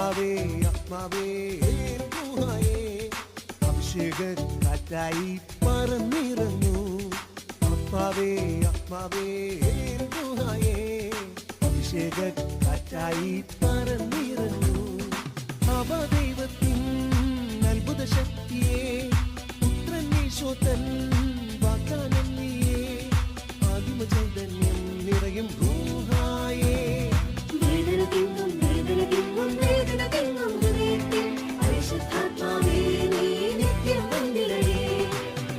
ആത്മാവേ ആത്മാവേ അഭിഷേക കാറ്റായി പറന്നിറങ്ങൂ. ആത്മാവേ ആത്മാവേ അഭിഷേക കാറ്റായി പറന്നിറങ്ങൂ. അവദൈവത്തിൻ അത്ഭുത ശക്തിയെ പുത്രൻ യേശോത്തൻ വാഗ്ദാനം നീയേ. ആദിമ ചൈതന്യം നിറയും റൂഹായേ. വേദന തിങ്ങും വേദന തിങ്ങും വേദന തിങ്ങും ഹൃദയത്തിൽ പരിശുദ്ധാത്മാവേ നീ നിത്യം വന്നിടണേ.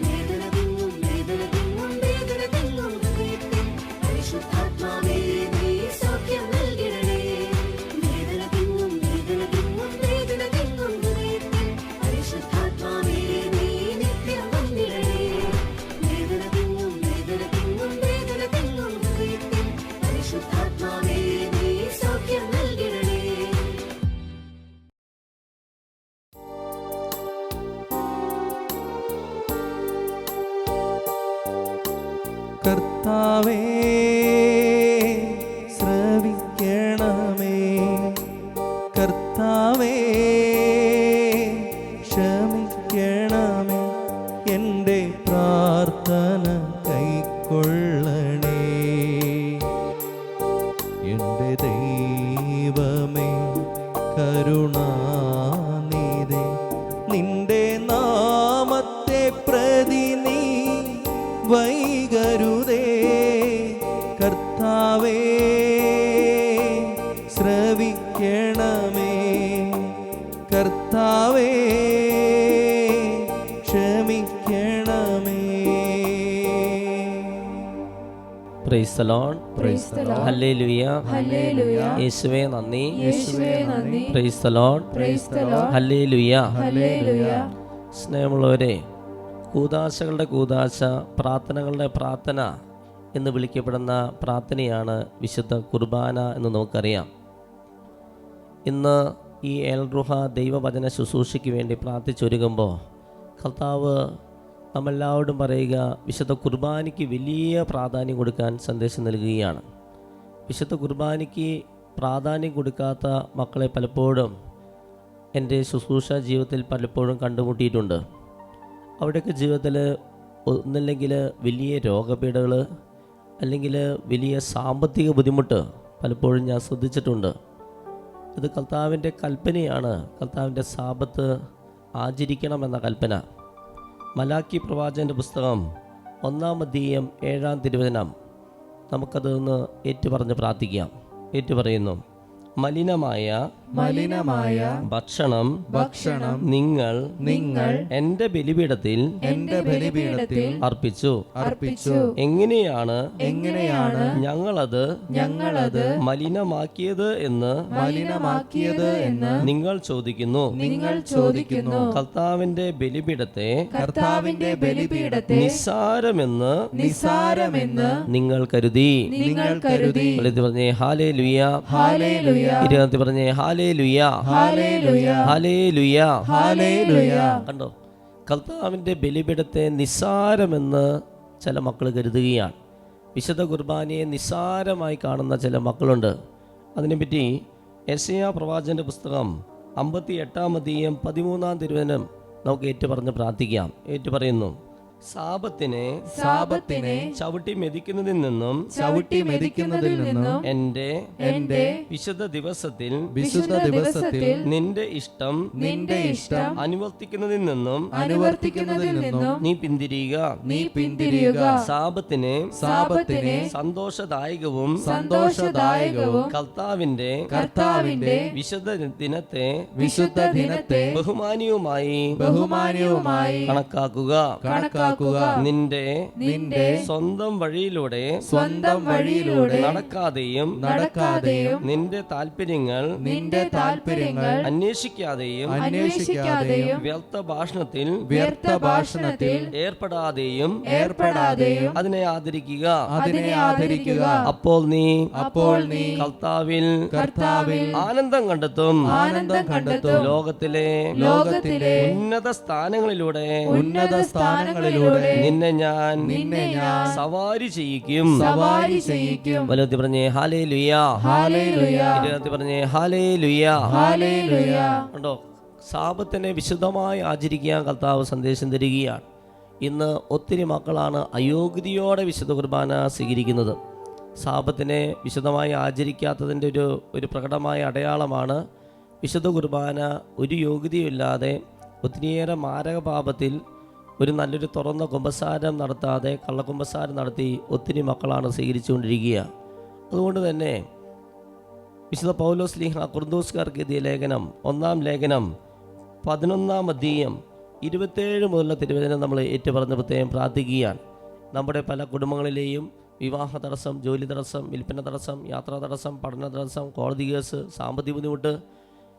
വേദന തിങ്ങും വേദന തിങ്ങും വേദന തിങ്ങും ഹൃദയത്തിൽ പരിശുദ്ധാത്മാവേ നീ സൗഖ്യം നൽകിടണേ. വേദന തിങ്ങും വേദന തിങ്ങും വേദന തിങ്ങും ഹൃദയത്തിൽ പരിശുദ്ധാത്മാവേ നീ നിത്യം വന്നിടണേ. വേദന തിങ്ങും വേദന തിങ്ങും വേദന തിങ്ങും ഹൃദയത്തിൽ പരിശുദ്ധാത്മാവേ നീ സൗഖ്യം നൽകിടണേ. കർത്താവേ ശ്രവിക്കണമേ. കർത്താവേ ക്ഷമിക്കണമേ. എൻ്റെ പ്രാർത്ഥന കൈക്കൊള്ളണേ. എൻ്റെ ദൈവമേ കരുണാനിധേ, നിന്റെ നാമത്തെ പ്രതി നീ വൈകരുതേ. കർത്താവേ ശ്രവിക്കണമേ. കർത്താവേ ക്ഷമിക്കണമേ. Praise the Lord. ഹല്ലേലൂയ. യേശുവേ നന്ദി. Praise the Lord. ഹല്ലേലൂയ. സ്നേഹമുള്ളവരെ, കൂദാശകളുടെ കൂദാശ, പ്രാർത്ഥനകളുടെ പ്രാർത്ഥന എന്ന് വിളിക്കപ്പെടുന്ന പ്രാർത്ഥനയാണ് വിശുദ്ധ കുർബാന എന്ന് നമുക്കറിയാം. ഇന്ന് ഈ എൽറുഹ ദൈവവചന ശുശ്രൂഷയ്ക്ക് വേണ്ടി പ്രാർത്ഥിച്ചൊരുങ്ങുമ്പോൾ കർത്താവ് നമ്മളെല്ലാവരോടും പറയുക, വിശുദ്ധ കുർബാനയ്ക്ക് വലിയ പ്രാധാന്യം കൊടുക്കാൻ സന്ദേശം നൽകുകയാണ്. വിശുദ്ധ കുർബാനയ്ക്ക് പ്രാധാന്യം കൊടുക്കാത്ത മക്കളെ പലപ്പോഴും എൻ്റെ ശുശ്രൂഷ ജീവിതത്തിൽ പലപ്പോഴും കണ്ടുമുട്ടിയിട്ടുണ്ട്. അവിടെയൊക്കെ ജീവിതത്തിൽ ഒന്നില്ലെങ്കിൽ വലിയ രോഗപീഠകൾ, അല്ലെങ്കിൽ വലിയ സാമ്പത്തിക ബുദ്ധിമുട്ട് പലപ്പോഴും ഞാൻ ശ്രദ്ധിച്ചിട്ടുണ്ട്. ഇത് കർത്താവിൻ്റെ കൽപ്പനയാണ്. കർത്താവിൻ്റെ സാബത്ത് ആചരിക്കണമെന്ന കൽപ്പന. മലാക്കി പ്രവാചകൻ്റെ പുസ്തകം 1-ാം അധ്യായം 7-ാം തിരുവചനം നമുക്കതൊന്ന് ഏറ്റുപറഞ്ഞ് പ്രാർത്ഥിക്കാം. ഏറ്റുപറയുന്നു: മലിനമായ ഭക്ഷണം നിങ്ങൾ എന്റെ ബലിപീഠത്തിൽ അർപ്പിച്ചു. എങ്ങനെയാണ് ഞങ്ങളത് മലിനമാക്കിയത് എന്ന് നിങ്ങൾ ചോദിക്കുന്നു. കർത്താവിന്റെ ബലിപീഠത്തെ നിസ്സാരമെന്ന് നിങ്ങൾ കരുതി. പറഞ്ഞേ ഹല്ലേലൂയ. ഇരുപത്തി പറഞ്ഞേ ഹല്ലേലൂയ. കണ്ടോ, കർത്താവിൻ്റെ ബലിപീഠത്തെ നിസ്സാരമെന്ന് ചില മക്കൾ കരുതുകയാണ്. വിശുദ്ധ കുർബാനയെ നിസ്സാരമായി കാണുന്ന ചില മക്കളുണ്ട്. അതിനെപ്പറ്റി യെശയ്യാ പ്രവാചകന്റെ പുസ്തകം 58-ാം അധ്യായം 13-ാം തിരുവചനം നമുക്ക് ഏറ്റുപറഞ്ഞ് പ്രാർത്ഥിക്കാം. ഏറ്റുപറയുന്നു: സാബത്തിനെ ചവിട്ടി മെതിക്കുന്നതിൽ നിന്നും എന്റെ വിശുദ്ധ ദിവസത്തിൽ നിന്റെ ഇഷ്ടം അനുവർത്തിക്കുന്നതിൽ നിന്നും നീ പിന്തിരിയുക. സാബത്തിനെ സന്തോഷദായകവും കർത്താവിന്റെ വിശുദ്ധ ദിനത്തെ ബഹുമാനിയുമായി കണക്കാക്കുക. നിന്റെ സ്വന്തം വഴിയിലൂടെ നടക്കാതെയും നിന്റെ താല്പര്യങ്ങൾ അന്വേഷിക്കാതെയും വ്യർത്ഥ ഭാഷണത്തിൽ ഏർപ്പെടാതെയും അതിനെ ആദരിക്കുക. അപ്പോൾ നീ കർത്താവിൽ ആനന്ദം കണ്ടെത്തും. ലോകത്തിലെ ഉന്നത സ്ഥാനങ്ങളിലൂടെ നിന്നെ ഞാൻ സവാരി ചെയ്യിക്കും. വലത്തി പറഞ്ഞേ ഹല്ലേലൂയ. ഇരുപത്തി പറഞ്ഞേ ഹല്ലേലൂയ. കണ്ടോ, സാബത്തിനെ വിശുദ്ധമായി ആചരിക്കാൻ കർത്താവ് സന്ദേശം തരികയാണ്. ഇന്ന് ഒത്തിരി മക്കളാണ് അയോഗ്യതയോടെ വിശുദ്ധ കുർബാന സ്വീകരിക്കുന്നത്. സാബത്തിനെ വിശുദ്ധമായി ആചരിക്കാത്തതിൻ്റെ ഒരു പ്രകടമായ അടയാളമാണ് വിശുദ്ധ കുർബാന ഒരു യോഗ്യതയില്ലാതെ ഒത്തിരിയേറെ മാരകപാപത്തിൽ ഒരു നല്ലൊരു തുറന്ന കുമ്പസാരം നടത്താതെ കള്ളക്കുമ്പസാരം നടത്തി ഒത്തിരി മക്കളാണ് സ്വീകരിച്ചുകൊണ്ടിരിക്കുക. അതുകൊണ്ട് തന്നെ വിശുദ്ധ പൗലോസ് ശ്ലീഹ കൊരിന്തോസ്യർക്ക് എഴുതിയ ലേഖനം 1-ാം ലേഖനം 11-ാം അധ്യായം 27 മുതലുള്ള തിരുവചനം നമ്മൾ ഏറ്റുപറഞ്ഞ് പ്രത്യേകം പ്രാർത്ഥിക്കുകയാണ്. നമ്മുടെ പല കുടുംബങ്ങളിലെയും വിവാഹ തടസ്സം, ജോലി തടസ്സം, വിൽപ്പന തടസ്സം, യാത്രാ തടസ്സം, പഠന തടസ്സം, കോടതി കേസ്, സാമ്പത്തിക ബുദ്ധിമുട്ട്,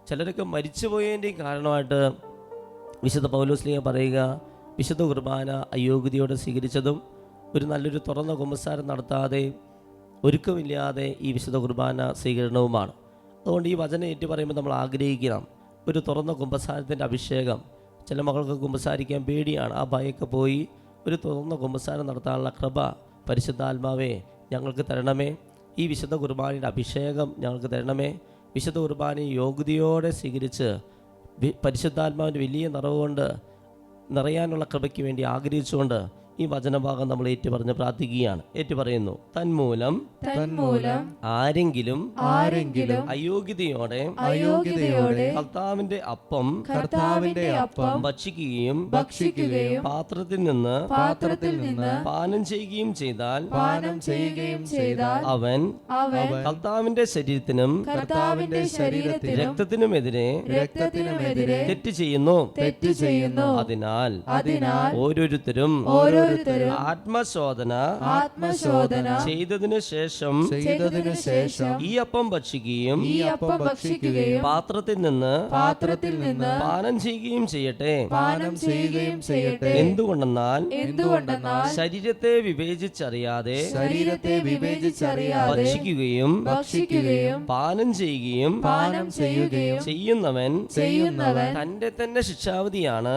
ചിലരൊക്കെ മരിച്ചുപോയതിൻ്റെയും കാരണമായിട്ട് വിശുദ്ധ പൗലോസ് ശ്ലീഹ പറയുക, വിശുദ്ധ കുർബാന അയോഗ്യതയോടെ സ്വീകരിച്ചതും ഒരു നല്ലൊരു തുറന്ന കുമ്പസാരം നടത്താതെ ഒരുക്കമില്ലാതെ ഈ വിശുദ്ധ കുർബാന സ്വീകരണവുമാണ്. അതുകൊണ്ട് ഈ വചനം ഏറ്റു പറയുമ്പോൾ നമ്മൾ ആഗ്രഹിക്കണം ഒരു തുറന്ന കുമ്പസാരത്തിൻ്റെ അഭിഷേകം. ചില മക്കൾക്ക് കുമ്പസാരിക്കാൻ പേടിയാണ്. ആ ഭയമൊക്കെ പോയി ഒരു തുറന്ന കുമ്പസാരം നടത്താനുള്ള കൃപ പരിശുദ്ധാത്മാവേ ഞങ്ങൾക്ക് തരണമേ. ഈ വിശുദ്ധ കുർബാനയുടെ അഭിഷേകം ഞങ്ങൾക്ക് തരണമേ. വിശുദ്ധ കുർബാനയെ യോഗ്യതയോടെ സ്വീകരിച്ച് പരിശുദ്ധാത്മാവിൻ്റെ വലിയ നിറവുകൊണ്ട് നിറയാനുള്ള കൃപയ്ക്ക് വേണ്ടി ആഗ്രഹിച്ചുകൊണ്ട് ഈ വചനഭാഗം നമ്മൾ ഏറ്റുപറഞ്ഞ് പ്രാർത്ഥിക്കുകയാണ്. ഏറ്റുപറയുന്നു, തന്മൂലം ആരെങ്കിലും അയോഗ്യതയോടെ കർത്താവിന്റെ അപ്പം ഭക്ഷിക്കുകയും പാത്രത്തിൽ നിന്ന് പാനം ചെയ്യുകയും ചെയ്താൽ അവൻ കർത്താവിന്റെ ശരീരത്തിനും രക്തത്തിനുമെതിരെ തെറ്റ് ചെയ്യുന്നു. അതിനാൽ ഓരോരുത്തരും ആത്മശോധന ചെയ്തതിനു ശേഷം ഈ അപ്പം ഭക്ഷിക്കുകയും പാത്രത്തിൽ നിന്ന് പാനം ചെയ്യുകയും ചെയ്യട്ടെ. എന്തുകൊണ്ടെന്നാൽ ശരീരത്തെ വിവേചിച്ചറിയാതെ ഭക്ഷിക്കുകയും പാനം ചെയ്യുകയും ചെയ്യുന്നവൻ തന്റെ തന്നെ ശിക്ഷാവധിയാണ്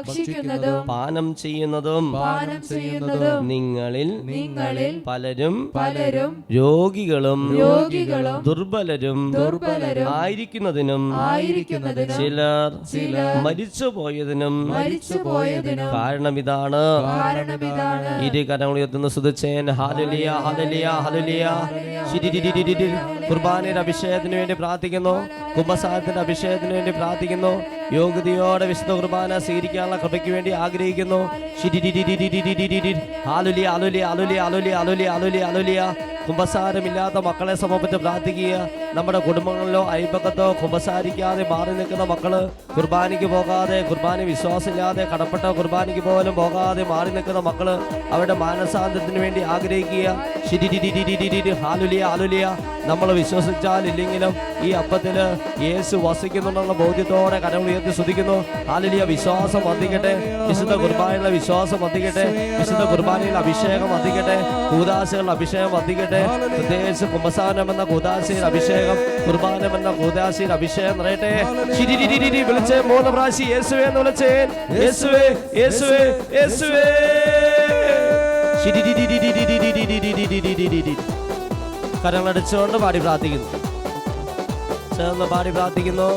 ഭക്ഷിക്കുന്നതും പാനം ചെയ്യുന്നതും. നിങ്ങളിൽ പലരും രോഗികളും ദുർബലരും ആയിരിക്കുന്നതിനും ചിലർ മരിച്ചുപോയതിനും കാരണം ഇതാണ്. ഇരു കരങ്ങൾ ഉയർത്തുന്ന സ്തുതിച്ചേൻ ഹല്ലേലൂയ ഹല്ലേലൂയ ഹല്ലേലൂയ. കുർബാനയുടെ അഭിഷേകത്തിന് വേണ്ടി പ്രാർത്ഥിക്കുന്നു. കുമ്പസാരത്തിന്റെ അഭിഷേകത്തിന് വേണ്ടി പ്രാർത്ഥിക്കുന്നു. യോഗ്യതയോടെ വിശുദ്ധ കുർബാന സ്വീകരിക്കാനുള്ള കൃപയ്ക്ക് വേണ്ടി ആഗ്രഹിക്കുന്നു. ഹല്ലേലൂയ ഹല്ലേലൂയ ഹല്ലേലൂയ ഹല്ലേലൂയ ഹല്ലേലൂയ ഹല്ലേലൂയ. കുമ്പസാരമില്ലാത്ത മക്കളെ സമർപ്പിച്ച് പ്രാർത്ഥിക്കുക. നമ്മുടെ കുടുംബങ്ങളിലോ അയൽപക്കത്തോ കുമ്പസാരിക്കാതെ മാറി നിൽക്കുന്ന മക്കള്, കുർബാനയ്ക്ക് പോകാതെ, കുർബാന വിശ്വാസമില്ലാതെ കടപ്പെട്ട കുർബാനയ്ക്ക് പോലും പോകാതെ മാറി നിൽക്കുന്ന മക്കള്, അവരുടെ മാനസാന്തരത്തിന് വേണ്ടി ആഗ്രഹിക്കുക. Hallelujah hallelujah. നമ്മൾ വിശ്വസിച്ചാൽ ഇല്ലെങ്കിലും ഈ അപ്പത്തില് യേശു വസിക്കുന്നുണ്ടെന്ന ബോധ്യത്തോടെ കരങ്ങൾ ഉയർത്തി സ്തുതിക്കുന്നു. ഹല്ലേലൂയ. വിശ്വാസം വർദ്ധിക്കട്ടെ. വിശുദ്ധ കുർബാനയിലെ വിശ്വാസം വർദ്ധിക്കട്ടെ. വിശുദ്ധ കുർബാനയിലെ അഭിഷേകം വർദ്ധിക്കട്ടെ. കൂദാശകളുടെ അഭിഷേകം വർദ്ധിക്കട്ടെ. പ്രത്യേകിച്ച് കുമ്പസാരം എന്ന കൂദാശയുടെ അഭിഷേകം, കുർബാനം എന്ന കൂദാശയുടെ അഭിഷേകം നിറയട്ടെ. വിളിച്ചേ 3 പ്രാവശ്യം യേശുവേ എന്ന് വിളിച്ചേ. യേശുവേ യേശുവേ യേശുവേ. കരങ്ങളടിച്ചുകൊണ്ട് പാടി പ്രാർത്ഥിക്കുന്നു. ചേർന്ന് പാടി പ്രാർത്ഥിക്കുന്നു.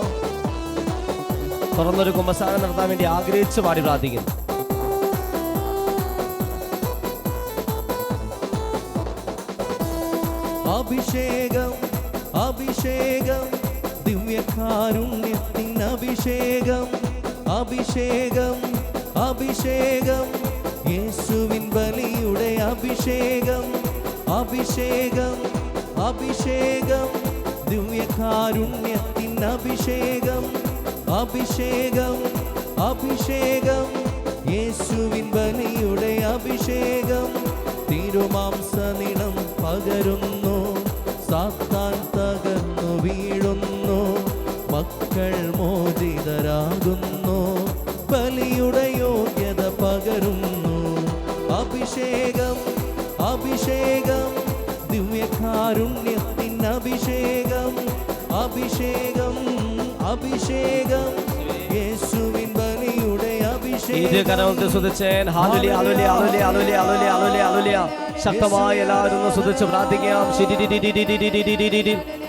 തുറന്നൊരു കുമ്പസാരം നടത്താൻ വേണ്ടി ആഗ്രഹിച്ച് പാടി പ്രാർത്ഥിക്കുന്നു. അഭിഷേകം അഭിഷേകം ദിവ്യകാരുണ്യത്തിൻ അഭിഷേകം അഭിഷേകം അഭിഷേകം യേശുവിൻ ബലിയുടെ അഭിഷേകം അഭിഷേകം അഭിഷേകം ദിവ്യകാരുണ്യത്തിൻ അഭിഷേകം അഭിഷേകം അഭിഷേകം യേശുവിൻ ബലിയുടെ അഭിഷേകം തിരുമാംസനിണം പകരുന്നു സാത്താൻ തകർന്നു വീഴുന്നു മക്കൾ മോചിതരാകുന്നു ബലിയുടെ യോഗ്യത പകരുന്നു അഭിഷേകം അഭിഷേകം ദിവ്യകാരുണ്യത്തിൻ അഭിഷേകം അഭിഷേകം അഭിഷേകം യേശുവിൻ ബലിയുടെ ഇരു കരങ്ങൾ സ്തുതിച്ചേൻ. ഹല്ലേലൂയ ഹല്ലേലൂയ ഹല്ലേലൂയ ഹല്ലേലൂയ ഹല്ലേലൂയ ഹല്ലേലൂയ. ശക്തമായി എല്ലാവരും ഒന്ന് സ്തുതിച്ച് പ്രാർത്ഥിക്കാം.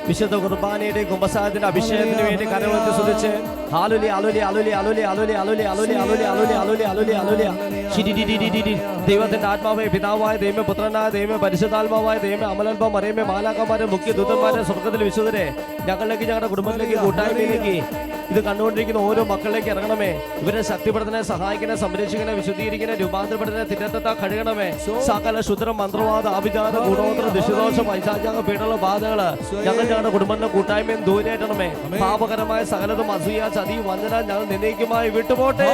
വിശുദ്ധ കുർബാനയുടെ കുമ്പസാരത്തിന്റെ അഭിഷേകത്തിന് വേണ്ടി കരങ്ങൾ സ്തുതിച്ച് ഹല്ലേലൂയ ഹല്ലേലൂയ ഹല്ലേലൂയ ഹല്ലേലൂയ ഹല്ലേലൂയ ഹല്ലേലൂയ ഹല്ലേലൂയ ഹല്ലേലൂയ ഹല്ലേലൂയ ഹല്ലേലൂയ. ദൈവത്തിന്റെ ആത്മാവേ, പിതാവായ ദൈവമേ, പുത്രനായ ദൈവമേ, പരിശുദ്ധാത്മാവായ ദൈവമേ, അമലൽപ്പം മറിയമേ, മാലാഖമാരെ, മുഖ്യ ദൂതന്മാരെ, സ്വർഗ്ഗത്തിലെ വിശുദ്ധരെ, ഞങ്ങളിലേക്ക്, ഞങ്ങളുടെ കുടുംബത്തിലേക്ക്, കൂട്ടായ്മയിലേക്ക്, ഇത് കണ്ടുകൊണ്ടിരിക്കുന്ന ഓരോ മക്കളിലേക്ക് ഇറങ്ങണമേ. ഇവരെ ശക്തിപ്പെടുത്തണേ, സഹായിക്കണേ, സംരക്ഷിക്കണേ, വിശുദ്ധീകരിക്കണേ, രൂപാന്തരപ്പെടുത്തണേ, തിരത്തത്ത കഴുകണമേ. സകല ശുദ്രം, മന്ത്രവാദ, ആഭിചാര, ഗുണോത്ര, ദുഷിദോഷം, പൈശാചാര പീഡന ബാധകള് ഞങ്ങളുടെ കുടുംബത്തിന്റെ കൂട്ടായ്മയും ദൂരേറ്റണമേ. പാപകരമായ സകലതും അസൂയ, ചതി, വഞ്ചന ഞങ്ങൾ നിന്നേക്കുമായി വിട്ടുപോട്ടെ.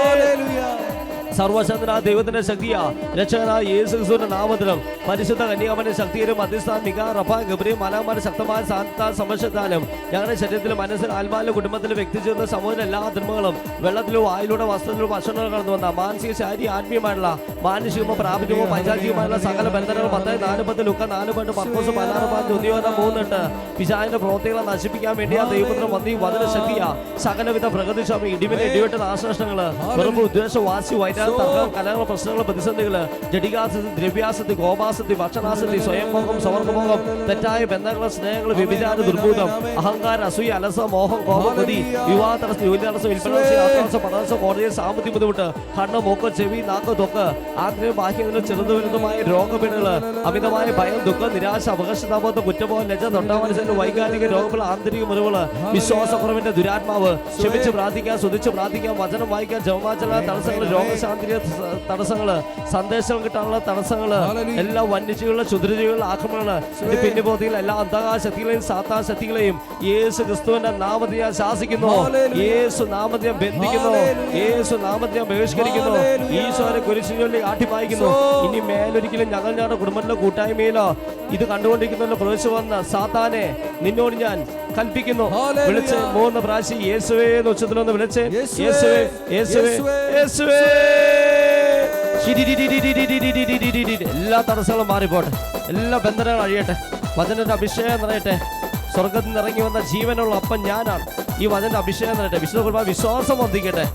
സർവശക്തനായ ദൈവത്തിന്റെ ശക്തിയാ രക്ഷകനായ യേശുക്രിസ്തുവിന്റെ നാമത്തിലും പരിശുദ്ധ കന്യാമന്റെ ശക്തിയിലും മധ്യസ്ഥാൻ മികാ റഫ ഗബ്രിയേൽ മാലാഖമാരുടെ ശക്തമായ സാന്നിധ്യത്താൽ സംരക്ഷണത്താലും ഞങ്ങളുടെ ശരീരത്തിലും മനസ്സിലും ആത്മാവിലും കുടുംബത്തിലും വ്യക്തിജീവിതത്തിലും സമൂഹത്തിലെ എല്ലാ തിന്മകളും വെള്ളത്തിലും വായിലൂടെ വസ്ത്രത്തിലും ഭക്ഷണങ്ങൾ കടന്നു വന്ന മാനസിക, ശാരീരിക, ആത്മീയമായിട്ടുള്ള മാനുഷികമോ പ്രാപഞ്ചികമോ പൈശാചികമായുള്ള സകല ബന്ധനങ്ങൾ 10:40 ലുക്ക 4 പർപ്പോസ് 16 പിശാചിന്റെ പ്രവൃത്തികളെ നശിപ്പിക്കാൻ വേണ്ടി ആ ദൈവത്തിന് വന്നി വചന ശക്തിയാ സകലവിധ പ്രകൃതിക്ഷമ, ഇടിമിന്റെ നാശനഷ്ടങ്ങള്, വെറുപ്പ്, ഉദ്ദേശ, വാശി, വൈരാഗ്യം, തർക്കം, കലഹങ്ങൾ, പ്രശ്നങ്ങൾ, പ്രതിസന്ധികള്, ജഡികാസക്തി, ദ്രവ്യാസക്തി, കോപാസക്തി, ഭക്ഷണാസക്തി, സ്വയംഭോഗം, സ്വർഗ്ഗഭോഗം, തെറ്റായ ബന്ധങ്ങൾ, സ്നേഹങ്ങൾ, വ്യഭിചാര, ദുർഭൂതം, അഹങ്കാരം, അസൂയ, അലസ, മോഹം, കോപഗതി, വിവാഹ തടസ്സം, ജോലി തടസ്സം, വിൽപ്പനതടസ്സം, യാത്രാതടസ്സം, പണതടസ്സം, കോടതിയിൽ സാമ്പത്തിക ബുദ്ധിമുട്ട്, കണ്ണ്, മൂക്ക്, ചെവി, നാക്ക്, ത്വക്ക്, ആന്തരിക ബാഹ്യങ്ങളിലും ചെറുതുവലുതുമായ രോഗപീഠകള്, അമിതമായ ഭയം, ദുഃഖം, നിരാശ, അപകർഷതാബോധം, കുറ്റബോധം, ലജ്ജ, തൊട്ടാമനുസരിച്ച് വൈകാരിക രോഗങ്ങൾ, ആന്തരിക മുറിവുകള്, വിശ്വാസക്കുറവിന്റെ ദുരാത്മാവ്, ക്ഷമിച്ച് പ്രാർത്ഥിക്കാൻ, സ്തുതിച്ച് പ്രാർത്ഥിക്കാൻ, വചനം വായിക്കാൻ, ജപമാചരണ തടസ്സങ്ങൾ, രോഗശാന്തി തടസ്സങ്ങള്, സന്ദേശങ്ങൾ കിട്ടാനുള്ള തടസ്സങ്ങള്, എല്ലാ വന്യജീവികളുടെ, ക്ഷുദ്രജീവികളുടെ ആക്രമണങ്ങള്, പിന്നിബോധികളെ, എല്ലാ അന്ധകാര ശക്തികളെയും സാത്താൻ ശക്തികളെയും യേശു ക്രിസ്തുവിന്റെ നാമത്തിൽ ഞാൻ ശാസിക്കുന്നു. യേശു നാമത്തിൽ ഞാൻ ബന്ധിക്കുന്നു. യേശു നാമത്തിൽ ഞാൻ ബഹിഷ്കരിക്കുന്നു. ഈശോയെ കുരിശിൽ ചൊല്ലി ആട്ടിപ്പായിക്കുന്നു. ഇനി മേലൊരിക്കലും ഞങ്ങളുടെ കുടുംബത്തിലെ കൂട്ടായ്മയിലോ ഇത് കണ്ടുകൊണ്ടിരിക്കുന്നതിലോ പ്രവേശിച്ചു വന്ന സാത്താനെ നിന്നോട് ഞാൻ കൽപ്പിക്കുന്നു. വിളിച്ച് 3 പ്രാവശ്യം യേശുവേ എന്ന് ഉച്ചത്തിലൊന്ന് വിളിച്ച് യേശുവേ യേശുവേ യേശുവേ. എല്ലാ തടസ്സങ്ങളും മാറിപ്പോട്ടെ. എല്ലാ ബന്ധനങ്ങളും അഴിയട്ടെ. വചനന്റെ അഭിഷേകം നിറയട്ടെ. സ്വർഗത്തിൽ നിന്ന് ഇറങ്ങി വന്ന ജീവനുള്ള അപ്പം ഞാനാണ്. ഈ വചനന്റെ അഭിഷേകം നിറയട്ടെ. വിശുദ്ധ കുർബാന വിശ്വാസം വർദ്ധിക്കട്ടെ.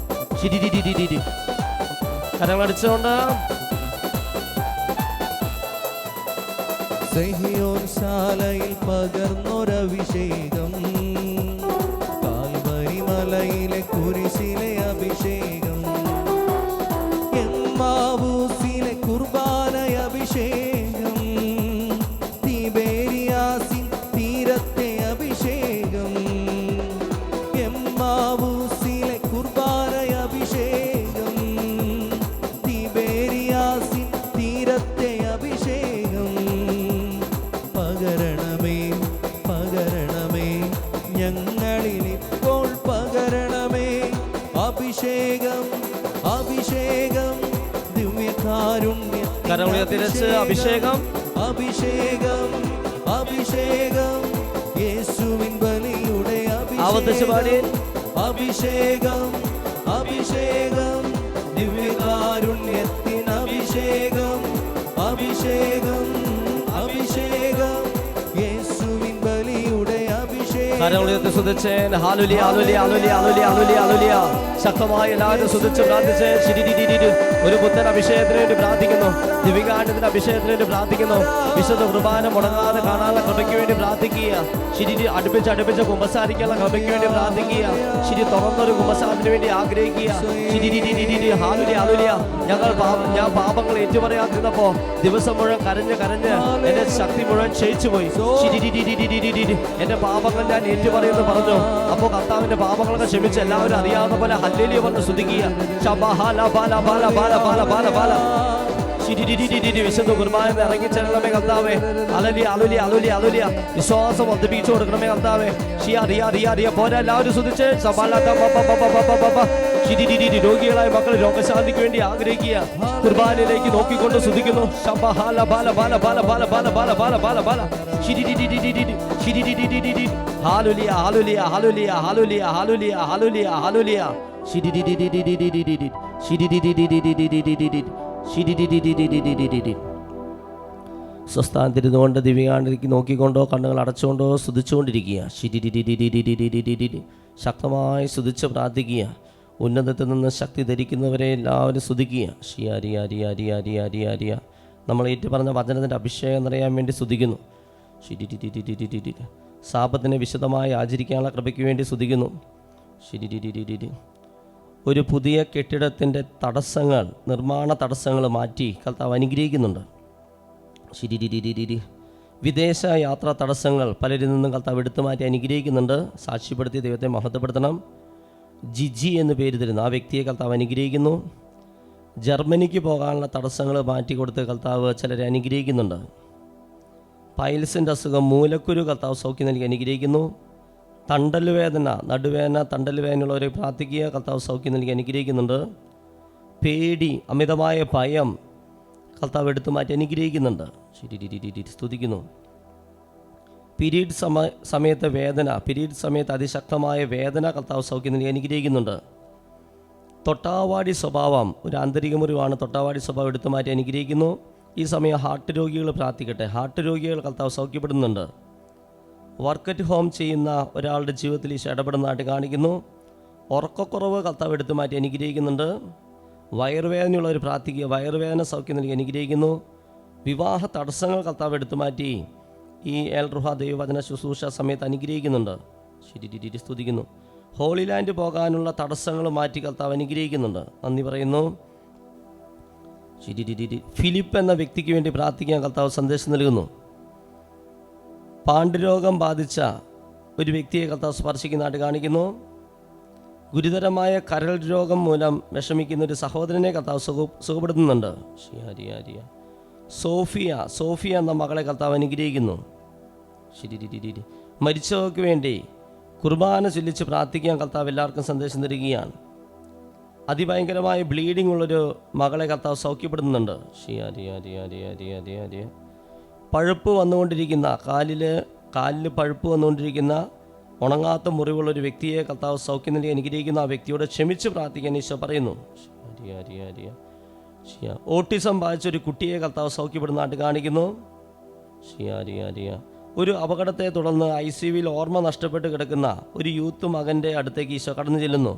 കരങ്ങളടിച്ചുകൊണ്ട് സിഹിയോൻ ശാലയിൽ പകർന്നൊരഭിഷേകം, കാൽവരി മലയിലെ കുരിശിലെ അഭിഷേകം, എമ്മാവൂസിലെ കുർബാന അഭിഷേകം, തിബേരിയാസിൻ തീരത്തെ അഭിഷേകം, എമ്മാവൂസിലെ കുർബാന അഭിഷേകം, തിബേരിയാസിൻ തീരത്തെ അഭിഷേകം, പകരണമേ പകരണമേ ഞങ്ങളിലിപ്പോൾ പകരണമേ. അഭിഷേകം അഭിഷേകം ദിവ്യകാരുണ്യ കരമുയർത്തിരച്ച് അഭിഷേകം അഭിഷേകം അഭിഷേകം യേശുവിൻ ബലിയുടെ അഭിഷേകം അഭിഷേകം അഭിഷേകം ദിവ്യകാരുണ്യത്തിന് അഭിഷേകം അഭിഷേകം അഭിഷേകം യേശുവിൻ ബലിയുടെ അഭിഷേകം. കരമുയർത്തി സ്തുതിച്ചേൻ. ഹല്ലേലൂയ ഹല്ലേലൂയ ഹല്ലേലൂയ ഹല്ലേലൂയ ഹല്ലേലൂയ. ശക്തമായി എല്ലാവരും സ്തുതിച്ച് പ്രാർത്ഥിച്ച് ഒരു പുത്തൻ അഭിഷേകത്തിന് വേണ്ടി പ്രാർത്ഥിക്കുന്നു. ദിവികാണ്ഡത്തിന്റെ അഭിഷേകത്തിന് വേണ്ടി പ്രാർത്ഥിക്കുന്നു. വിശുദ്ധ കുർബാന മുടങ്ങാതെ കാണാനുള്ള കൃപയ്ക്ക് വേണ്ടി പ്രാർത്ഥിക്കുക. അടുപ്പിച്ച് കുമ്പസാരിക്കാനുള്ള കൃപയ്ക്ക് വേണ്ടി പ്രാർത്ഥിക്കുക. തുറന്നൊരു കുമ്പസാരത്തിന് വേണ്ടി ആഗ്രഹിക്കുക. Hallelujah hallelujah. ഞാൻ പാപങ്ങൾ ഏറ്റുപറയാതിരുന്നപ്പോ ദിവസം മുഴുവൻ കരഞ്ഞ് എന്റെ ശക്തി മുഴുവൻ ക്ഷയിച്ചു പോയി. എന്റെ പാപങ്ങൾ ഞാൻ ഏറ്റുപറയുന്നു പറഞ്ഞു. അപ്പോ കർത്താവിന്റെ പാപങ്ങളൊക്കെ ക്ഷമിച്ച് എല്ലാവരും അറിയാവുന്ന പോലെ ഹല്ലേലൂയ പറഞ്ഞ് സ്തുതിക്കുക. വിശുദ്ധ കുർബാന ഇറങ്ങിച്ചെല്ലണമേ കർത്താവേ. ഹല്ലേലൂയ ഹല്ലേലൂയ ഹല്ലേലൂയ ഹല്ലേലൂയ. വിശ്വാസം വർദ്ധിപ്പിച്ചു കൊടുക്കണമേ കർത്താവേ. പോരാ എല്ലാവരും സ്തുതിച്ച് രോഗികളായ മക്കൾ രോഗശാന്തിക്ക് വേണ്ടി ആഗ്രഹിക്കുക. കുർബാനയിലേക്ക് നോക്കിക്കൊണ്ട് സ്തുതിക്കുന്നു. ഹല്ലേലൂയ ഹല്ലേലൂയ ഹല്ലേലൂയ ഹല്ലേലൂയ ഹല്ലേലൂയ ഹല്ലേലൂയ ഹല്ലേലൂയ. സ്വസ്ഥാനത്തിരുന്നുകൊണ്ട് ദിവ്യകാണ്ടിലേക്ക് നോക്കിക്കൊണ്ടോ കണ്ണുകൾ അടച്ചുകൊണ്ടോ സ്തുതിച്ചുകൊണ്ടിരിക്കുക. ശക്തമായി സ്തുതിച്ച് പ്രാർത്ഥിക്കുക. ഉന്നതത്തിൽ നിന്ന് ശക്തി ധരിക്കുന്നവരെ എല്ലാവരും സ്തുതിക്കുക. ഷിയാരി അരിയ അരിയ അരിയ അരിയ അരിയ. നമ്മൾ ഏറ്റു പറഞ്ഞ വചനത്തിൻ്റെ അഭിഷേകം നിറയാൻ വേണ്ടി സ്തുതിക്കുന്നു. ഷിരി സാപത്തിനെ വിശദമായി ആചരിക്കാനുള്ള കൃപയ്ക്ക് വേണ്ടി സ്തുതിക്കുന്നു. ഷിരി ഒരു പുതിയ കെട്ടിടത്തിൻ്റെ തടസ്സങ്ങൾ, നിർമ്മാണ തടസ്സങ്ങൾ മാറ്റി കർത്താവ് അനുഗ്രഹിക്കുന്നുണ്ട്. ഷിരി വിദേശ യാത്രാ തടസ്സങ്ങൾ പലരിൽ നിന്നും കർത്താവ് എടുത്തു മാറ്റി അനുഗ്രഹിക്കുന്നുണ്ട്. സാക്ഷ്യപ്പെടുത്തി ദൈവത്തെ മഹത്വപ്പെടുത്തണം. ജിജി എന്ന് പേര് തരുന്നു ആ വ്യക്തിയെ കർത്താവ് അനുഗ്രഹിക്കുന്നു. ജർമ്മനിക്ക് പോകാനുള്ള തടസ്സങ്ങൾ മാറ്റിക്കൊടുത്ത് കർത്താവ് ചിലരെ അനുഗ്രഹിക്കുന്നുണ്ട്. പൈൽസിൻ്റെ അസുഖം, മൂലക്കുരു കർത്താവ് സൗഖ്യം നൽകി അനുഗ്രഹിക്കുന്നു. തണ്ടലുവേദന, നടുവേദന, തണ്ടലുവേദനയുള്ളവരെ പ്രാർത്ഥിക്കുക, കർത്താവ് സൗഖ്യം നൽകി അനുഗ്രഹിക്കുന്നുണ്ട്. പേടി, അമിതമായ ഭയം കർത്താവ് എടുത്തു മാറ്റി അനുഗ്രഹിക്കുന്നുണ്ട്. സ്തുതിക്കുന്നു. പീരീഡ് സമയത്തെ വേദന, പീരീഡ് സമയത്ത് അതിശക്തമായ വേദന കർത്താവ് സൗഖ്യം നൽകി അനുഗ്രഹിക്കുന്നുണ്ട്. തൊട്ടാവാടി സ്വഭാവം, ഒരു ആന്തരിക മുറിവാണ്, തൊട്ടാവാടി സ്വഭാവം എടുത്തു മാറ്റി അനുഗ്രഹിക്കുന്നു. ഈ സമയം ഹാർട്ട് രോഗികൾ പ്രാർത്ഥിക്കട്ടെ. ഹാർട്ട് രോഗികൾ കർത്താവ് സൗഖ്യപ്പെടുന്നുണ്ട്. വർക്ക് അറ്റ് ഹോം ചെയ്യുന്ന ഒരാളുടെ ജീവിതത്തിൽ ഈശോ ഇടപെടുന്നതായിട്ട് കാണിക്കുന്നു. ഉറക്കക്കുറവ് കർത്താവ് എടുത്തു മാറ്റി അനുഗ്രഹിക്കുന്നുണ്ട്. വയറുവേദനയുള്ളവർ പ്രാർത്ഥിക്കുക, വയറുവേദന സൗഖ്യം നൽകി അനുഗ്രഹിക്കുന്നു. വിവാഹ തടസ്സങ്ങൾ കർത്താവ് എടുത്തു മാറ്റി ഈ എൽ റുഹ ദൈവവചന ശുശ്രൂഷ സമയത്ത് അനുഗ്രഹിക്കുന്നുണ്ട്. ശരി സ്തുതിക്കുന്നു. ഹോളി ലാൻഡ് പോകാനുള്ള തടസ്സങ്ങൾ മാറ്റി കർത്താവ് അനുഗ്രഹിക്കുന്നുണ്ട്. നന്ദി പറയുന്നു. ഫിലിപ്പ് എന്ന വ്യക്തിക്ക് വേണ്ടി പ്രാർത്ഥിക്കാൻ കർത്താവ് സന്ദേശം നൽകുന്നു. പാണ്ഡുരോഗം ബാധിച്ച ഒരു വ്യക്തിയെ കർത്താവ് സ്പർശിക്കുന്നതായിട്ട് കാണിക്കുന്നു. ഗുരുതരമായ കരൾ രോഗം മൂലം വിഷമിക്കുന്ന ഒരു സഹോദരനെ കർത്താവ് സുഖപ്പെടുത്തുന്നുണ്ട്. സോഫിയ എന്ന മകളെ കർത്താവ് അനുഗ്രഹിക്കുന്നു. മരിച്ചവർക്ക് വേണ്ടി കുർബാന ചൊല്ലിച്ച് പ്രാർത്ഥിക്കാൻ കർത്താവ് എല്ലാവർക്കും സന്ദേശം തരികയാണ്. അതിഭയങ്കരമായ ബ്ലീഡിംഗ് ഉള്ളൊരു മകളെ കർത്താവ് സൗഖ്യപ്പെടുത്തുന്നുണ്ട്. പഴുപ്പ് വന്നുകൊണ്ടിരിക്കുന്ന കാലിൽ പഴുപ്പ് വന്നുകൊണ്ടിരിക്കുന്ന ഉണങ്ങാത്ത മുറിവുള്ളൊരു വ്യക്തിയെ കർത്താവ് സൗഖ്യം നൽകി അനുഗ്രഹിക്കുന്ന ആ വ്യക്തിയോട് ക്ഷമിച്ച് പ്രാർത്ഥിക്കാൻ ഈശോ പറയുന്നു. ഓട്ടിസം ബാധിച്ച ഒരു കുട്ടിയെ കർത്താവ് സൗഖ്യപ്പെടുന്നതായിട്ട് കാണിക്കുന്നു. ഒരു അപകടത്തെ തുടർന്ന് ICUവിൽ ഓർമ്മ നഷ്ടപ്പെട്ട് കിടക്കുന്ന ഒരു യൂത്ത് മകൻ്റെ അടുത്തേക്ക് ഈശോ കടന്നു ചെല്ലുന്നു.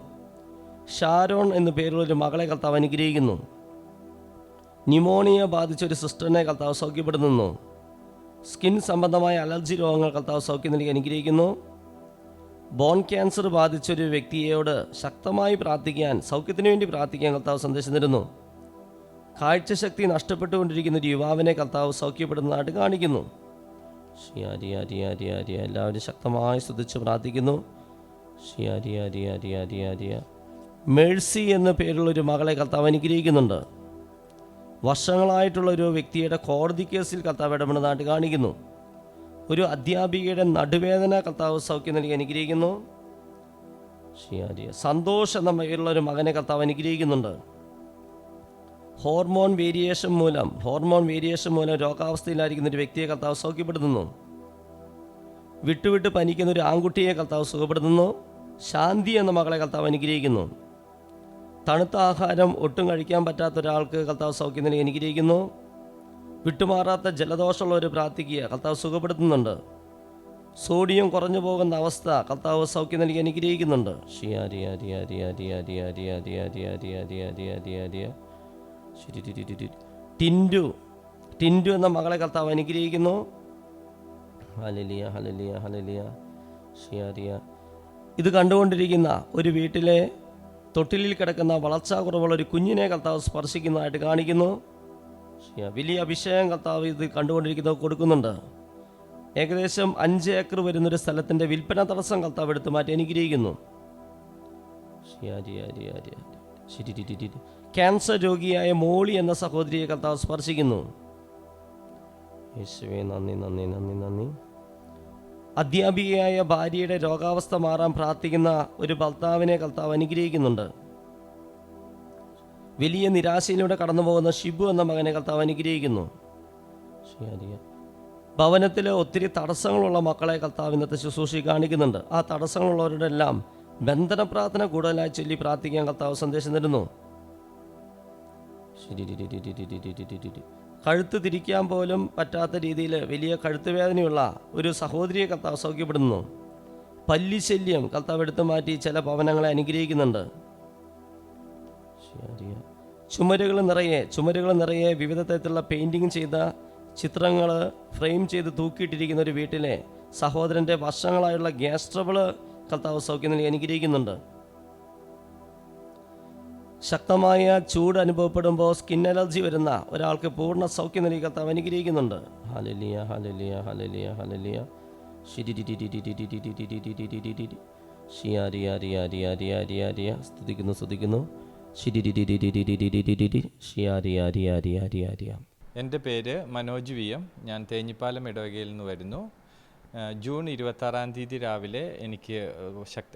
ഷാരോൺ എന്നു പേരുള്ളൊരു മകളെ കർത്താവ് അനുഗ്രഹിക്കുന്നു. ന്യൂമോണിയ ബാധിച്ച ഒരു സിസ്റ്ററിനെ കർത്താവ് സൗഖ്യപ്പെടുത്തുന്നു. സ്കിൻ സംബന്ധമായ അലർജി രോഗങ്ങൾ കർത്താവ് സൗഖ്യം നൽകി അനുഗ്രഹിക്കുന്നു. ബോൺ ക്യാൻസർ ബാധിച്ചൊരു വ്യക്തിയോട് ശക്തമായി പ്രാർത്ഥിക്കാൻ, സൗഖ്യത്തിന് വേണ്ടി പ്രാർത്ഥിക്കാൻ കർത്താവ് സന്ദേശം തരുന്നു. കാഴ്ചശക്തി നഷ്ടപ്പെട്ടുകൊണ്ടിരിക്കുന്ന ഒരു യുവാവിനെ കർത്താവ് സൗഖ്യപ്പെടുന്നതായിട്ട് കാണിക്കുന്നു. എല്ലാവരും ശക്തമായി സ്തുതിച്ച് പ്രാർത്ഥിക്കുന്നു. മേഴ്സി എന്ന പേരുള്ളൊരു മകളെ കർത്താവ് അനുഗ്രഹിക്കുന്നുണ്ട്. വർഷങ്ങളായിട്ടുള്ള ഒരു വ്യക്തിയുടെ കോടതി കേസിൽ കർത്താവ് ഇടപെടുന്നതായിട്ട് കാണിക്കുന്നു. ഒരു അധ്യാപികയുടെ നടുവേദന കർത്താവ് സൗഖ്യം നൽകി അനുഗ്രഹിക്കുന്നു. സന്തോഷ് എന്ന പേരുള്ള ഒരു മകനെ കർത്താവ് അനുഗ്രഹിക്കുന്നുണ്ട്. ഹോർമോൺ വേരിയേഷൻ മൂലം രോഗാവസ്ഥയിലായിരിക്കുന്ന ഒരു വ്യക്തിയെ കർത്താവ് സൗഖ്യപ്പെടുത്തുന്നു. വിട്ടുവിട്ട് പനിക്കുന്ന ഒരു ആൺകുട്ടിയെ കർത്താവ് സുഖപ്പെടുത്തുന്നു. ശാന്തി എന്ന മകളെ കർത്താവ് അനുഗ്രഹിക്കുന്നു. തണുത്ത ആഹാരം ഒട്ടും കഴിക്കാൻ പറ്റാത്ത ഒരാൾക്ക് കർത്താവ് സൗഖ്യം നൽകി അനുഗ്രഹിക്കുന്നു. വിട്ടുമാറാത്ത ജലദോഷമുള്ളവർ പ്രാർത്ഥിക്കുക, കർത്താവ് സുഖപ്പെടുത്തുന്നുണ്ട്. സോഡിയം കുറഞ്ഞു പോകുന്ന അവസ്ഥ കർത്താവ് സൗഖ്യം നൽകി അനുഗ്രഹിക്കുന്നുണ്ട്. ടിൻഡു എന്ന മകളെ കർത്താവ് അനുഗ്രഹിക്കുന്നു. ഹല്ലേലൂയ ഹല്ലേലൂയ ഹല്ലേലൂയ. ഇത് കണ്ടുകൊണ്ടിരിക്കുന്ന ഒരു വീട്ടിലെ തൊട്ടിലിൽ കിടക്കുന്ന വളർച്ചാ കുറവുള്ള ഒരു കുഞ്ഞിനെ കർത്താവ് സ്പർശിക്കുന്നതായിട്ട് കാണിക്കുന്നു. വലിയ അഭിഷേകം കർത്താവ് ഇത് കണ്ടുകൊണ്ടിരിക്കുന്നത് കൊടുക്കുന്നുണ്ട്. ഏകദേശം 5 ഏക്കർ വരുന്നൊരു സ്ഥലത്തിൻ്റെ വിൽപ്പന തടസ്സം കർത്താവ് എടുത്തു മാറ്റി അനുഗ്രഹിക്കുന്നു. ക്യാൻസർ രോഗിയായ മോളി എന്ന സഹോദരിയെ കർത്താവ് സ്പർശിക്കുന്നു. യേശുവേ നന്ദി നന്ദി നന്ദി നന്ദി. അധ്യാപികയായ ഭാര്യയുടെ രോഗാവസ്ഥ മാറാൻ പ്രാർത്ഥിക്കുന്ന ഒരു ഭർത്താവിനെ കർത്താവ് അനുഗ്രഹിക്കുന്നുണ്ട്. വലിയ നിരാശയിലൂടെ കടന്നു പോകുന്ന ഷിബു എന്ന മകനെ കർത്താവ് അനുഗ്രഹിക്കുന്നു. ഭവനത്തിൽ ഒത്തിരി തടസ്സങ്ങളുള്ള മക്കളെ കർത്താവ് ഇന്നത്തെ ശുശ്രൂഷ കാണിക്കുന്നുണ്ട്. ആ തടസ്സങ്ങളുള്ളവരുടെ എല്ലാം ബന്ധന പ്രാർത്ഥന കൂടുതലായി ചൊല്ലി പ്രാർത്ഥിക്കാൻ കർത്താവ് സന്ദേശം തരുന്നു. കഴുത്ത് തിരിക്കാൻ പോലും പറ്റാത്ത രീതിയിൽ വലിയ കഴുത്ത് വേദനയുള്ള ഒരു സഹോദരിയെ കർത്താവ് സൗഖ്യപ്പെടുന്നു. പല്ലിശല്യം കർത്താവ് എടുത്തു മാറ്റി ചില ഭവനങ്ങളെ അനുഗ്രഹിക്കുന്നുണ്ട്. ചുമരുകൾ നിറയെ വിവിധ തരത്തിലുള്ള പെയിന്റിങ് ചെയ്ത ചിത്രങ്ങൾ ഫ്രെയിം ചെയ്ത് തൂക്കിയിട്ടിരിക്കുന്ന ഒരു വീട്ടിലെ സഹോദരൻ്റെ വർഷങ്ങളായുള്ള ഗ്യാസ് ട്രബിള് കർത്താവ് സൗഖ്യം നൽകി അനുഗ്രഹിക്കുന്നുണ്ട്. ശക്തമായ ചൂട് അനുഭവപ്പെടുമ്പോൾ സ്കിൻ അലർജി വരുന്ന ഒരാൾക്ക് പൂർണ്ണ സൗഖ്യം നൽകി കർത്താവ് അനുഗ്രഹിക്കുന്നുണ്ട്. ഹല്ലേലൂയ ഹല്ലേലൂയ ഹല്ലേലൂയ ഹല്ലേലൂയ. സ്തുതിക്കുന്നു. എൻ്റെ പേര് മനോജ് വി എം. ഞാൻ തേഞ്ഞിപ്പാലം ഇടവകയിൽ നിന്ന് വരുന്നു. ജൂൺ 26 രാവിലെ എനിക്ക്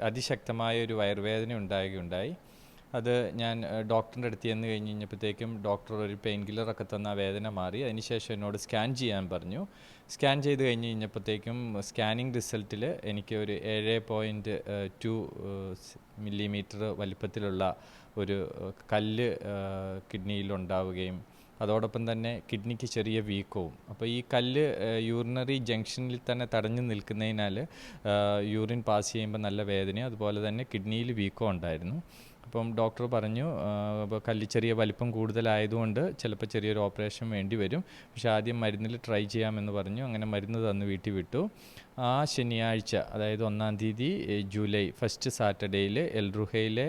അതിശക്തമായ ഒരു വയറുവേദന ഉണ്ടായി. അത് ഞാൻ ഡോക്ടറിൻ്റെ അടുത്ത് ചെന്ന് കഴിഞ്ഞപ്പോഴത്തേക്കും ഡോക്ടർ ഒരു പെയിൻ കില്ലറൊക്കെ തന്ന വേദന മാറി. അതിനുശേഷം എന്നോട് സ്കാൻ ചെയ്യാൻ പറഞ്ഞു. സ്കാൻ ചെയ്ത് കഴിഞ്ഞപ്പോഴത്തേക്കും സ്കാനിങ് റിസൾട്ടിൽ എനിക്ക് ഒരു 7.2 മില്ലിമീറ്റർ വലിപ്പത്തിലുള്ള ഒരു കല്ല് കിഡ്നിയിലുണ്ടാവുകയും അതോടൊപ്പം തന്നെ കിഡ്നിക്ക് ചെറിയ വീക്കവും. അപ്പോൾ ഈ കല്ല് യൂറിനറി ജംഗ്ഷനിൽ തന്നെ തടഞ്ഞു നിൽക്കുന്നതിനാൽ യൂറിൻ പാസ് ചെയ്യുമ്പോൾ നല്ല വേദനയും അതുപോലെ തന്നെ കിഡ്നിയിൽ വീക്കവും ഉണ്ടായിരുന്നു. അപ്പം ഡോക്ടർ പറഞ്ഞു കല്ല് ചെറിയ വലിപ്പം കൂടുതലായതുകൊണ്ട് ചിലപ്പോൾ ചെറിയൊരു ഓപ്പറേഷൻ വേണ്ടി വരും, പക്ഷേ ആദ്യം മരുന്നിൽ ട്രൈ ചെയ്യാമെന്ന് പറഞ്ഞു. അങ്ങനെ മരുന്ന് തന്ന് വീട്ടിൽ വിട്ടു. ആ ശനിയാഴ്ച, അതായത് 1 ജൂലൈ ഫസ്റ്റ് സാറ്റർഡേയിൽ എൽറുഹയിലെ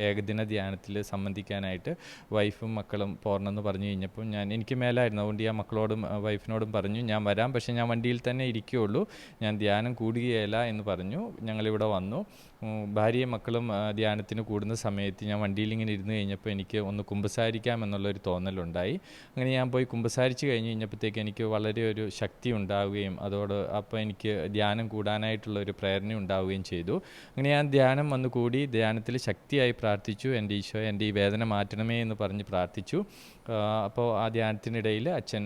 ഏകദിന ധ്യാനത്തിൽ സംബന്ധിക്കാനായിട്ട് വൈഫും മക്കളും പോരണമെന്ന് പറഞ്ഞു കഴിഞ്ഞപ്പോൾ എനിക്ക് മേലായിരുന്നു. അതുകൊണ്ട് ഞാൻ മക്കളോടും വൈഫിനോടും പറഞ്ഞു ഞാൻ വരാം, പക്ഷേ ഞാൻ വണ്ടിയിൽ തന്നെ ഇരിക്കുകയുള്ളൂ, ഞാൻ ധ്യാനം കൂടുകയില്ല എന്ന് പറഞ്ഞു. ഞങ്ങളിവിടെ വന്നു. ഭാര്യയും മക്കളും ധ്യാനത്തിന് കൂടുന്ന സമയത്ത് ഞാൻ വണ്ടിയിൽ ഇങ്ങനെ ഇരുന്ന് കഴിഞ്ഞപ്പോൾ എനിക്ക് ഒന്ന് കുമ്പസാരിക്കാം എന്നുള്ളൊരു തോന്നലുണ്ടായി. അങ്ങനെ ഞാൻ പോയി കുമ്പസാരിച്ച് കഴിഞ്ഞപ്പോഴത്തേക്ക് എനിക്ക് വളരെ ഒരു ശക്തി ഉണ്ടാവുകയും അപ്പോൾ എനിക്ക് ധ്യാനം കൂടാനായിട്ടുള്ള ഒരു പ്രേരണ ഉണ്ടാവുകയും ചെയ്തു. അങ്ങനെ ഞാൻ ധ്യാനം വന്ന് കൂടി ധ്യാനത്തിൽ ശക്തിയായി പ്രാർത്ഥിച്ചു. എൻ്റെ ഈശോ എൻ്റെ ഈ വേദന മാറ്റണമേ എന്ന് പറഞ്ഞ് പ്രാർത്ഥിച്ചു. അപ്പോൾ ആ ധ്യാനത്തിനിടയിൽ അച്ഛൻ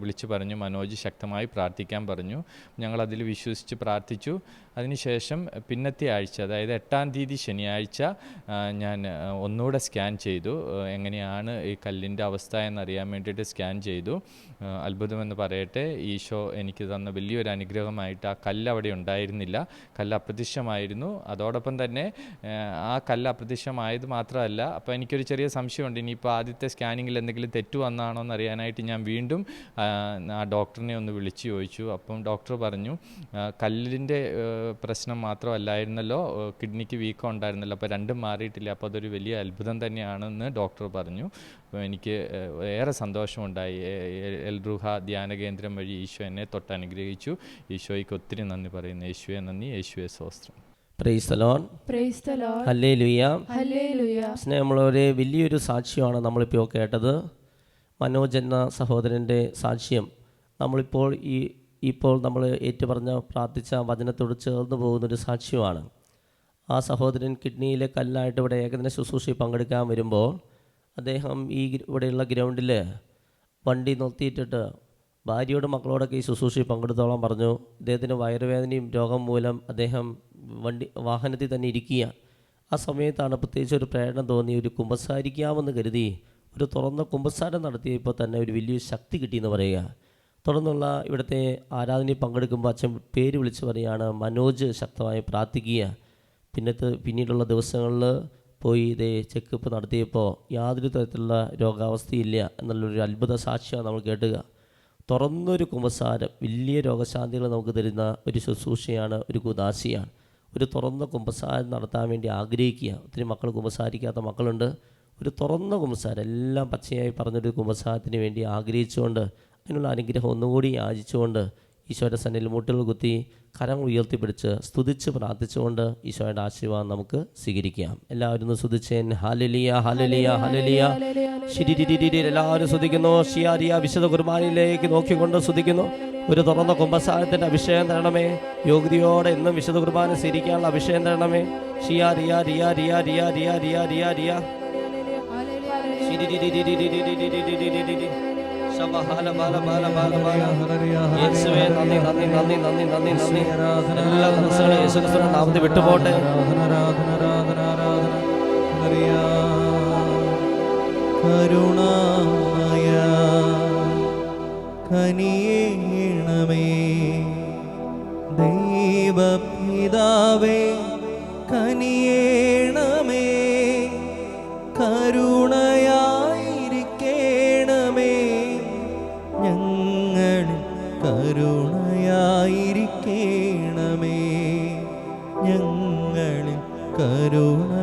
വിളിച്ചു പറഞ്ഞു മനോജ് ശക്തമായി പ്രാർത്ഥിക്കാൻ പറഞ്ഞു. ഞങ്ങളതിൽ വിശ്വസിച്ച് പ്രാർത്ഥിച്ചു. അതിനുശേഷം പിന്നത്തെ ആഴ്ച, അതായത് 8 ശനിയാഴ്ച ഞാൻ ഒന്നുകൂടെ സ്കാൻ ചെയ്തു. എങ്ങനെയാണ് ഈ കല്ലിൻ്റെ അവസ്ഥ എന്നറിയാൻ വേണ്ടിയിട്ട് സ്കാൻ ചെയ്തു. അത്ഭുതമെന്ന് പറയട്ടെ, ഈശോ എനിക്ക് തന്ന വലിയൊരു അനുഗ്രഹമായിട്ട് ആ കല്ല് അവിടെ ഉണ്ടായിരുന്നില്ല, കല്ല് അപ്രത്യക്ഷമായിരുന്നു. അതോടൊപ്പം തന്നെ ആ കല്ല് അപ്രത്യക്ഷമായത് മാത്രമല്ല, അപ്പോൾ എനിക്കൊരു ചെറിയ സംശയമുണ്ട്, ഇനിയിപ്പോൾ ആദ്യത്തെ സ്കാനിങ്ങിൽ എന്തെങ്കിലും തെറ്റ് വന്നാണോ എന്നറിയാനായിട്ട് ഞാൻ വീണ്ടും ആ ഡോക്ടറിനെ ഒന്ന് വിളിച്ചു ചോദിച്ചു. അപ്പം ഡോക്ടർ പറഞ്ഞു കല്ലിൻ്റെ പ്രശ്നം മാത്രമല്ലായിരുന്നല്ലോ, കിഡ്നിക്ക് വീക്കം ഉണ്ടായിരുന്നല്ലോ, അപ്പോൾ രണ്ടും മാറിയിട്ടില്ല, അപ്പോൾ അതൊരു വലിയ അത്ഭുതം തന്നെയാണെന്ന് ഡോക്ടർ പറഞ്ഞു. അപ്പോൾ എനിക്ക് ഏറെ സന്തോഷമുണ്ടായി. എൽറുഹ ധ്യാന കേന്ദ്രം വഴി ഈശോ എന്നെ തൊട്ട് അനുഗ്രഹിച്ചു. ഈശോയ്ക്ക് ഒത്തിരി നന്ദി പറയുന്നു. യേശുവെ നന്ദി, യേശുവെ സ്തോത്രം. Praise the Lord. Praise the Lord. Hallelujah. Hallelujah. സ്നേഹമുള്ളവരെ, വലിയൊരു സാക്ഷ്യമാണ് നമ്മളിപ്പോൾ കേട്ടത്. മനോജ് എന്ന സഹോദരൻ്റെ സാക്ഷ്യം ഇപ്പോൾ നമ്മൾ ഏറ്റുപറഞ്ഞ പ്രാർത്ഥിച്ച വചനത്തോട് ചേർന്ന് പോകുന്നൊരു സാക്ഷ്യമാണ്. ആ സഹോദരൻ കിഡ്നിയിലെ കല്ലായിട്ട് ഇവിടെ ഏകദിന ശുശ്രൂഷയിൽ പങ്കെടുക്കാൻ വരുമ്പോൾ അദ്ദേഹം ഇവിടെയുള്ള ഗ്രൗണ്ടിൽ വണ്ടി നിർത്തിയിട്ടിട്ട് ഭാര്യയോടും മക്കളോടൊക്കെ ഈ ശുശ്രൂഷയിൽ പങ്കെടുത്തോളം പറഞ്ഞു. അദ്ദേഹത്തിന് വയറുവേദനയും രോഗം മൂലം അദ്ദേഹം വാഹനത്തിൽ തന്നെ ഇരിക്കുക. ആ സമയത്താണ് പ്രത്യേകിച്ച് ഒരു പ്രേരണ തോന്നി, ഒരു കുമ്പസാരിക്കാമെന്ന് കരുതി ഒരു തുറന്ന കുമ്പസാരം നടത്തിയപ്പോൾ തന്നെ ഒരു വലിയ ശക്തി കിട്ടിയെന്ന് പറയുക. തുടർന്നുള്ള ഇവിടുത്തെ ആരാധനയിൽ പങ്കെടുക്കുമ്പോൾ അച്ഛൻ പേര് വിളിച്ച് പറയുകയാണ്, മനോജ് ശക്തമായി പ്രാർത്ഥിക്കുക. പിന്നീടുള്ള ദിവസങ്ങളിൽ പോയി ഇതേ ചെക്കപ്പ് നടത്തിയപ്പോൾ യാതൊരു തരത്തിലുള്ള രോഗാവസ്ഥയില്ല എന്നുള്ളൊരു അത്ഭുത സാക്ഷ്യമാണ് നമ്മൾ കേട്ടുക. തുറന്നൊരു കുമ്പസാരം വലിയ രോഗശാന്തികൾ നമുക്ക് തരുന്ന ഒരു ശുശ്രൂഷയാണ്, ഒരു കുദാശിയാണ്. ഒരു തുറന്ന കുമ്പസാരം നടത്താൻ വേണ്ടി ആഗ്രഹിക്കുക. ഒത്തിരി മക്കൾ കുമ്പസാരിക്കാത്ത മക്കളുണ്ട്. ഒരു തുറന്ന കുമ്പസാരം, എല്ലാം പച്ചയായി പറഞ്ഞൊരു കുമ്പസാരത്തിന് വേണ്ടി ആഗ്രഹിച്ചുകൊണ്ട് അതിനുള്ള അനുഗ്രഹം ഒന്നുകൂടി യാചിച്ചുകൊണ്ട് ഈശോയുടെ സന്നിധിയിൽ മുട്ടുകൾ കുത്തി കരം ഉയർത്തിപ്പിടിച്ച് സ്തുതിച്ച് പ്രാർത്ഥിച്ചുകൊണ്ട് ഈശോയുടെ ആശീർവാദം നമുക്ക് സ്വീകരിക്കാം. എല്ലാവരും ഒന്ന് സ്തുതിച്ചേൻ. ഹല്ലേലൂയ ഹല്ലേലൂയ ഹല്ലേലൂയ. എല്ലാവരും സ്തുതിക്കുന്നു. ഷിയാരിയ വിശുദ്ധ കുർബാനയിലേക്ക് നോക്കിക്കൊണ്ട് സ്തുതിക്കുന്നു. ഒരു തുറന്ന കുമ്പസാരത്തിൻ്റെ അഭിഷേകം തരണമേ. യോഗ്യതയോടെ എന്നും വിശുദ്ധ കുർബാന സ്വീകരിക്കാനുള്ള അഭിഷേകം തരണമേ. ഷിയാരിയ റിയ റിയ റിയ റിയ റിയ റിയ റിയ എല്ലാ ദിവസങ്ങളും യേശുക്രിസ്തുവിന്റെ നാമത്തിൽ വിട്ടുപോട്ടെ. കരുണാമയ കനിയേണമേ, ദൈവപിതാവേ കനിയേണമേ, കരുണ കരുണ